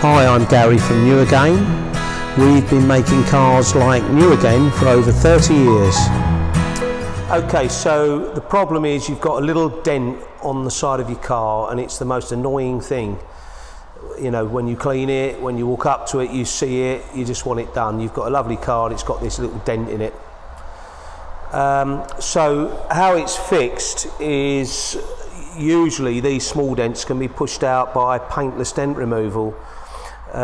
Hi, I'm Gary from New Again. We've been making cars like New Again for over 30 years. Okay, so the problem is you've got a little dent on the side of your car, and it's the most annoying thing. You know, when you clean it, when you walk up to it, you see it, you just want it done. You've got a lovely car and it's got this little dent in it. So how it's fixed is usually these small dents can be pushed out by paintless dent removal.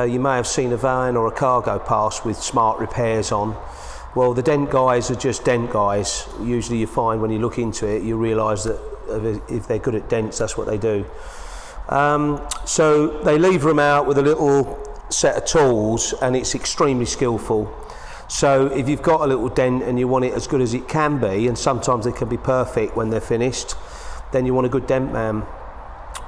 You may have seen a van or a car go past with smart repairs on. Well, the dent guys are just dent guys. Usually you find when you look into it, you realise that if they're good at dents, that's what they do. So they lever them out with a little set of tools, and it's extremely skillful. So if you've got a little dent and you want it as good as it can be, and sometimes they can be perfect when they're finished, then you want a good dent man.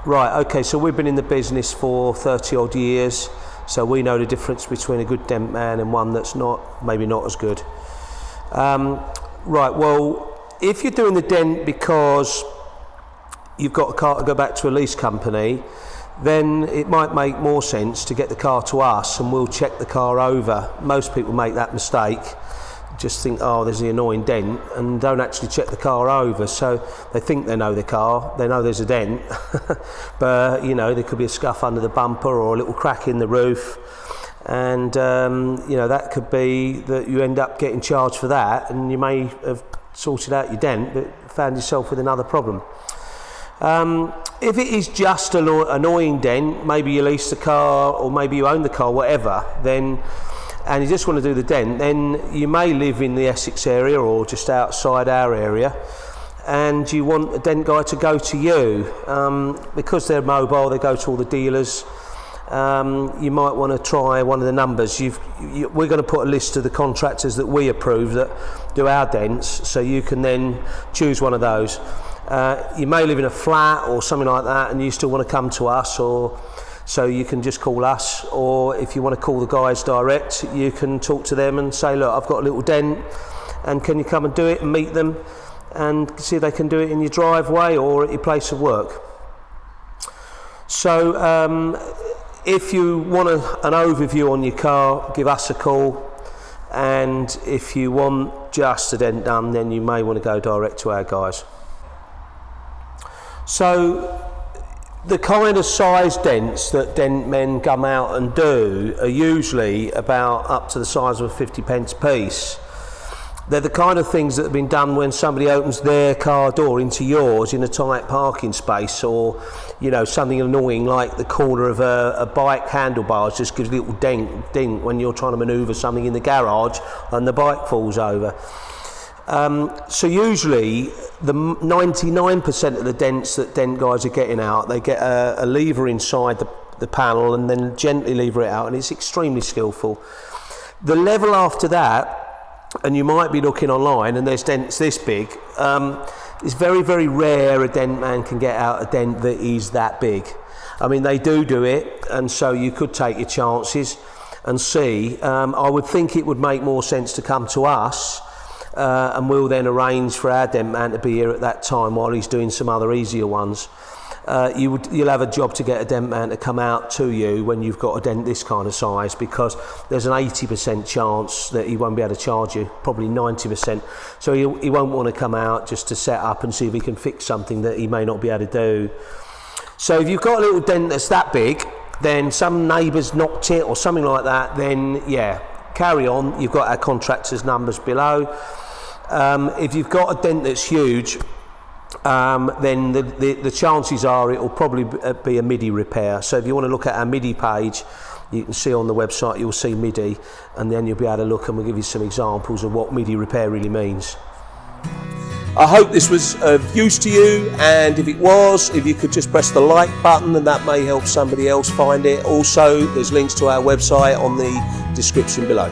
Right, okay, so we've been in the business for 30 odd years, so we know the difference between a good dent man and one that's maybe not as good. Right, well, if you're doing the dent because you've got a car to go back to a lease company, then it might make more sense to get the car to us and we'll check the car over. Most people make that mistake, just think, oh, there's the annoying dent, and don't actually check the car over. So they think they know the car, they know there's a dent, but you know, there could be a scuff under the bumper or a little crack in the roof, and you know, that could be that you end up getting charged for that, and you may have sorted out your dent but found yourself with another problem. If it is just an annoying dent, maybe you lease the car or maybe you own the car, whatever, and you just want to do the dent, then you may live in the Essex area or just outside our area, and you want a dent guy to go to you. Because they're mobile, they go to all the dealers. You might want to try one of the numbers. We're going to put a list of the contractors that we approve that do our dents, so you can then choose one of those. You may live in a flat or something like that and you still want to come to us, or so you can just call us, or if you want to call the guys direct, you can talk to them and say, look, I've got a little dent and can you come and do it, and meet them and see if they can do it in your driveway or at your place of work. So if you want an overview on your car, give us a call, and if you want just a dent done, then you may want to go direct to our guys. So the kind of size dents that dent men come out and do are usually about up to the size of a 50p piece. They're the kind of things that have been done when somebody opens their car door into yours in a tight parking space, or you know, something annoying like the corner of a bike handlebars just gives a little dent when you're trying to manoeuvre something in the garage and the bike falls over. So usually the 99% of the dents that dent guys are getting out, they get a lever inside the panel and then gently lever it out, and it's extremely skillful. The level after that, and you might be looking online and there's dents this big, it's very, very rare a dent man can get out a dent that is that big. I mean, they do it, and so you could take your chances and see. I would think it would make more sense to come to us, and we'll then arrange for our dent man to be here at that time while he's doing some other easier ones. You'll have a job to get a dent man to come out to you when you've got a dent this kind of size, because there's an 80% chance that he won't be able to charge you, probably 90%. So he won't want to come out just to set up and see if he can fix something that he may not be able to do. So if you've got a little dent that's that big, then some neighbours knocked it or something like that, then yeah, carry on. You've got our contractors' numbers below. If you've got a dent that's huge, then the chances are it will probably be a MIDI repair. So if you want to look at our MIDI page, you can see on the website, you'll see MIDI, and then you'll be able to look, and we'll give you some examples of what MIDI repair really means. I hope this was of use to you, and if it was, if you could just press the like button, and that may help somebody else find it. Also, there's links to our website on the description below.